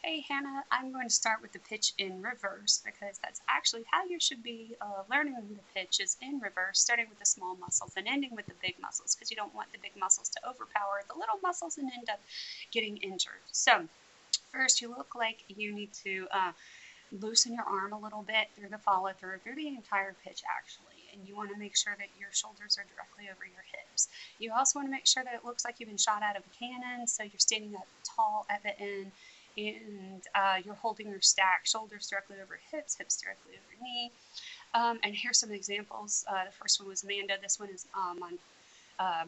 Hey Hannah, I'm going to start with the pitch in reverse because that's actually how you should be learning the pitch is in reverse, starting with the small muscles and ending with the big muscles because you don't want the big muscles to overpower the little muscles and end up getting injured. So first you look like you need to loosen your arm a little bit through the follow through the entire pitch actually, and you want to make sure that your shoulders are directly over your hips. You also want to make sure that it looks like you've been shot out of a cannon, so you're standing up tall at the end, and you're holding your stack, shoulders directly over hips, hips directly over knee. And here's some examples. The first one was Amanda. This one is on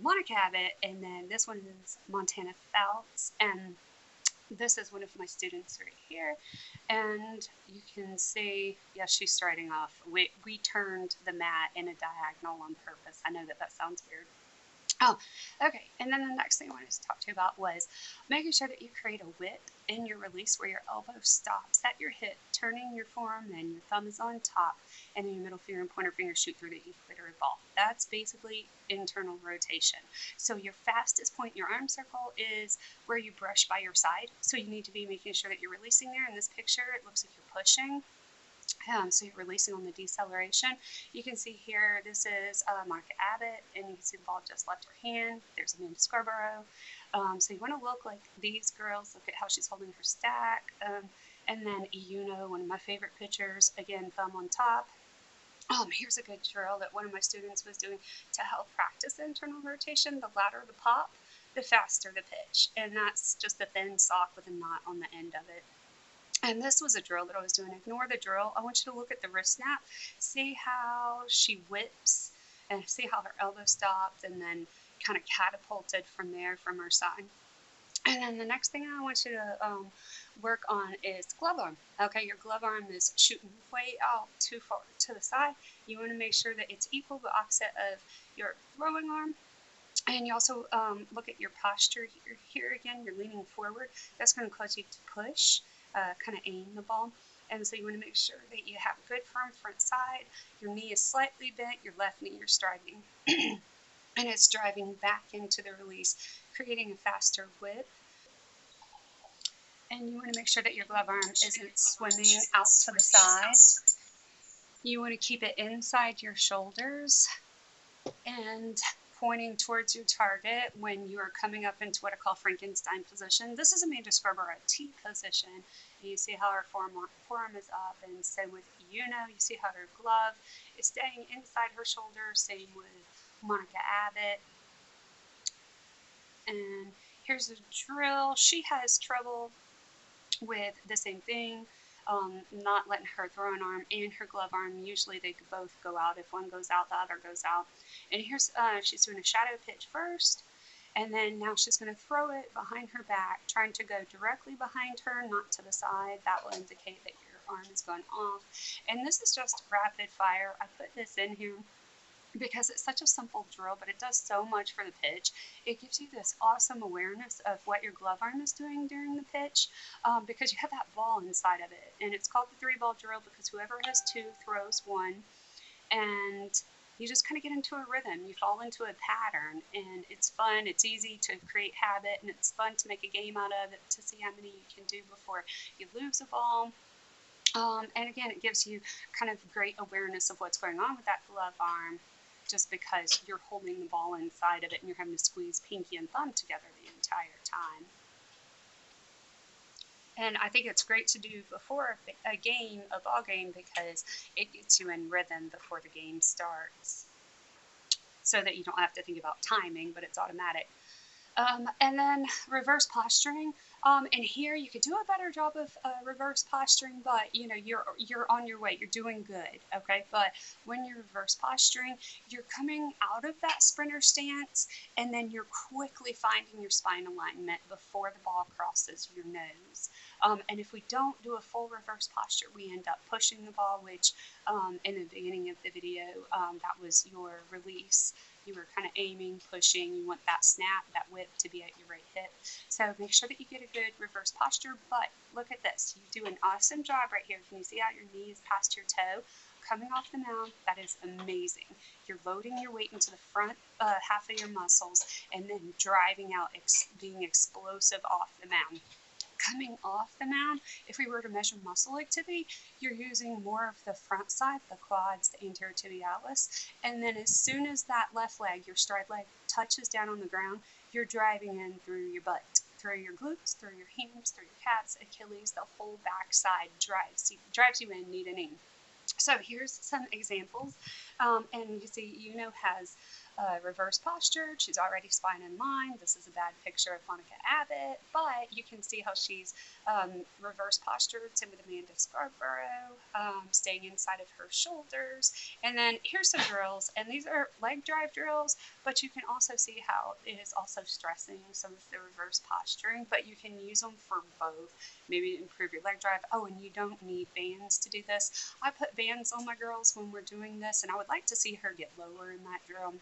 Monica Abbott, and then this one is Montana Phelps, and this is one of my students right here, and you can see, yes, she's starting off. We turned the mat in a diagonal on purpose. I know that sounds weird. Oh, okay. And then the next thing I wanted to talk to you about was making sure that you create a width in your release where your elbow stops at your hip, turning your forearm, then your thumb is on top, and then your middle finger and pointer finger shoot through the equator ball. That's basically internal rotation. So your fastest point in your arm circle is where you brush by your side. So you need to be making sure that you're releasing there. In this picture, it looks like you're pushing. So you're releasing on the deceleration. You can see here, this is Monica Abbott, and you can see the ball just left her hand. There's Amanda Scarborough. So you want to look like these girls. Look at how she's holding her stack. And then one of my favorite pictures, again, thumb on top. Here's a good drill that one of my students was doing to help practice internal rotation. The louder the pop, the faster the pitch. And that's just a thin sock with a knot on the end of it. And this was a drill that I was doing. Ignore the drill. I want you to look at the wrist snap. See how she whips and see how her elbow stopped and then kind of catapulted from there from her side. And then the next thing I want you to work on is glove arm. Okay, your glove arm is shooting way out too far to the side. You want to make sure that it's equal but opposite of your throwing arm. And you also look at your posture here again. You're leaning forward. That's going to cause you to push. Kind of aim the ball. And so you want to make sure that you have a good firm front side. Your knee is slightly bent, your left knee you're striving. And it's driving back into the release, creating a faster whip. And you want to make sure that your glove arm isn't swimming out to the side. You want to keep it inside your shoulders and pointing towards your target when you are coming up into what I call Frankenstein position. This is Amanda Scarborough T position. And you see how her forearm is up, and same with you see how her glove is staying inside her shoulder, same with Monica Abbott. And here's a drill. She has trouble with the same thing. Not letting her throw an arm and her glove arm. Usually they both go out. If one goes out, the other goes out. And here's she's doing a shadow pitch first, and then now she's going to throw it behind her back, trying to go directly behind her, not to the side. That will indicate that your arm is going off. And this is just rapid fire. I put this in here because it's such a simple drill, but it does so much for the pitch. It gives you this awesome awareness of what your glove arm is doing during the pitch, because you have that ball inside of it. And it's called the 3-ball drill because whoever has 2 throws 1, and you just kind of get into a rhythm. You fall into a pattern, and it's fun. It's easy to create habit, and it's fun to make a game out of it to see how many you can do before you lose a ball. And again, it gives you kind of great awareness of what's going on with that glove arm, just because you're holding the ball inside of it and you're having to squeeze pinky and thumb together the entire time. And I think it's great to do before a ball game, because it gets you in rhythm before the game starts, so that you don't have to think about timing, but it's automatic. And then reverse posturing. And here you could do a better job of reverse posturing, but you're on your way. You're doing good, okay? But when you're reverse posturing, you're coming out of that sprinter stance, and then you're quickly finding your spine alignment before the ball crosses your nose. And if we don't do a full reverse posture, we end up pushing the ball, which in the beginning of the video, that was your release. You were kind of aiming, pushing. You want that snap, that whip to be at your right hip. So make sure that you get a good reverse posture. But look at this. You do an awesome job right here. Can you see how your knee is past your toe? Coming off the mound, that is amazing. You're loading your weight into the front half of your muscles and then driving out, being explosive off the mound. coming off the mound, if we were to measure muscle activity, you're using more of the front side, the quads, the anterior tibialis, and then as soon as that left leg, your stride leg, touches down on the ground, you're driving in through your butt, through your glutes, through your hams, through your calves, Achilles, the whole backside drives you in knee to knee. So here's some examples, and you see Uno has reverse posture. She's already spine in line. This is a bad picture of Monica Abbott, but you can see how she's reverse postured. Same with Amanda Scarborough, staying inside of her shoulders. And then here's some drills, and these are leg drive drills, but you can also see how it is also stressing some of the reverse posturing, but you can use them for both, maybe to improve your leg drive. Oh, and you don't need bands to do this. I put bands on my girls when we're doing this, and I would like to see her get lower in that drill.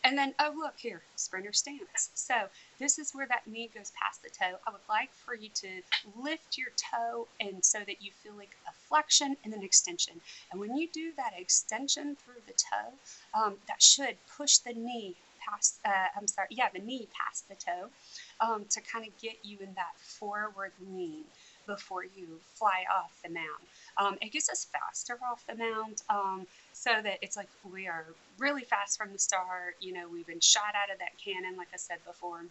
And then, oh look here, sprinter stance. So this is where that knee goes past the toe. I would like for you to lift your toe and so that you feel like a flexion and an extension. And when you do that extension through the toe, that should push the knee past, the knee past the toe to kind of get you in that forward lean before you fly off the mound. It gets us faster off the mound, so that it's like we are really fast from the start. We've been shot out of that cannon, like I said before.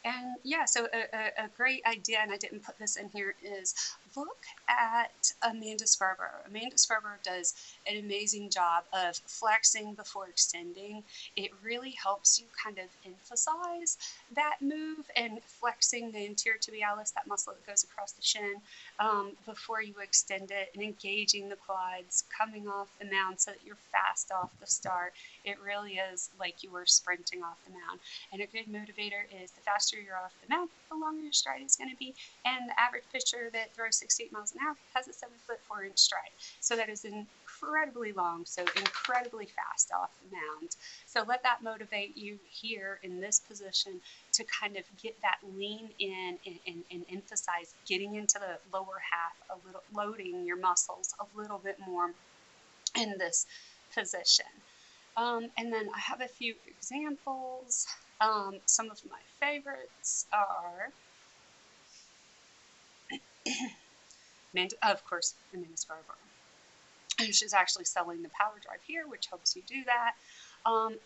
And yeah, so a great idea, and I didn't put this in here, is look at Amanda Scarborough. Amanda Scarborough does an amazing job of flexing before extending. It really helps you kind of emphasize that move and flexing the anterior tibialis, that muscle that goes across the shin, before you extend it, and engaging the quads, coming off the mound so that you're fast off the start. It really is like you were sprinting off the mound. And a good motivator is the faster you're off the mound, the longer your stride is going to be. And the average pitcher that throws 68 miles an hour has a 7'4" stride. So that is incredibly long, so incredibly fast off the mound. So let that motivate you here in this position to kind of get that lean in and emphasize getting into the lower half a little, loading your muscles a little bit more in this position. And then I have a few examples. Some of my favorites are, of course, Amanda Scarborough. She's actually selling the power drive here, which helps you do that.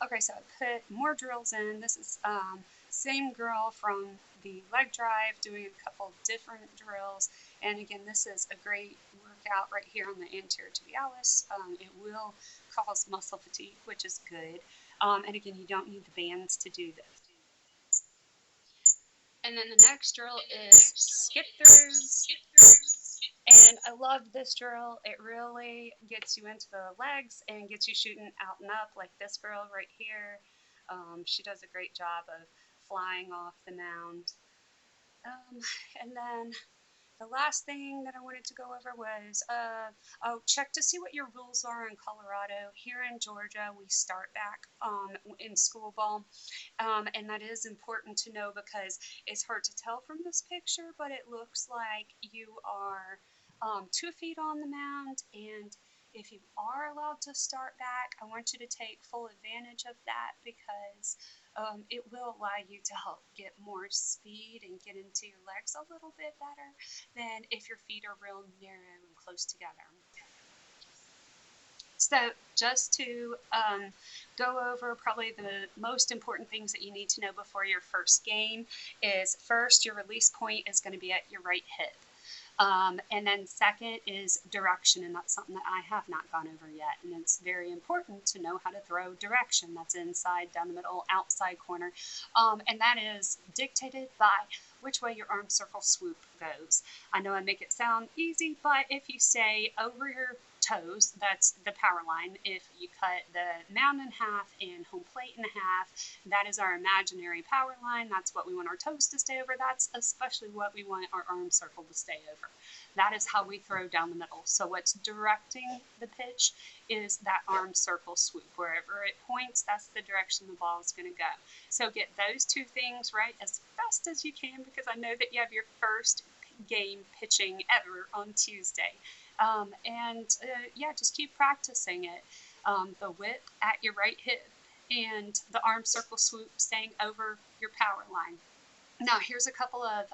Okay, so I put more drills in. This is same girl from the leg drive doing a couple different drills. And again, this is a great workout right here on the anterior tibialis. It will cause muscle fatigue, which is good. And again, you don't need the bands to do this. And then the next drill is skip throughs. And I love this drill. It really gets you into the legs and gets you shooting out and up, like this girl right here. She does a great job of flying off the mound. And then the last thing that I wanted to go over was, check to see what your rules are in Colorado. Here in Georgia, we start back in school ball, and that is important to know because it's hard to tell from this picture, but it looks like you are 2 feet on the mound, and if you are allowed to start back, I want you to take full advantage of that because it will allow you to help get more speed and get into your legs a little bit better than if your feet are real narrow and close together. So just to go over probably the most important things that you need to know before your first game is, first, your release point is going to be at your right hip. And then second is direction, and that's something that I have not gone over yet, and it's very important to know how to throw direction. That's inside, down the middle, outside corner, and that is dictated by which way your arm circle swoop goes. I know I make it sound easy, but if you say over your toes, that's the power line. If you cut the mound in half and home plate in half, that is our imaginary power line. That's what we want our toes to stay over. That's especially what we want our arm circle to stay over. That is how we throw down the middle. So what's directing the pitch is that arm circle swoop. Wherever it points, that's the direction the ball is going to go. So get those two things right as best as you can, because I know that you have your first game pitching ever on Tuesday. Yeah, just keep practicing it. The whip at your right hip and the arm circle swoop staying over your power line. Now here's a couple of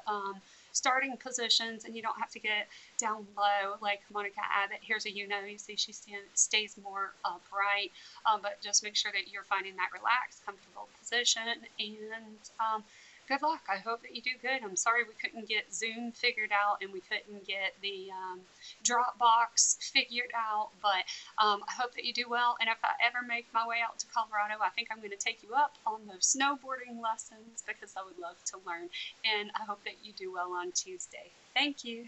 starting positions, and you don't have to get down low like Monica Abbott. Here's a you see she stays more upright, but just make sure that you're finding that relaxed, comfortable position, and good luck. I hope that you do good. I'm sorry we couldn't get Zoom figured out and we couldn't get the Dropbox figured out, but I hope that you do well. And if I ever make my way out to Colorado, I think I'm going to take you up on those snowboarding lessons because I would love to learn. And I hope that you do well on Tuesday. Thank you.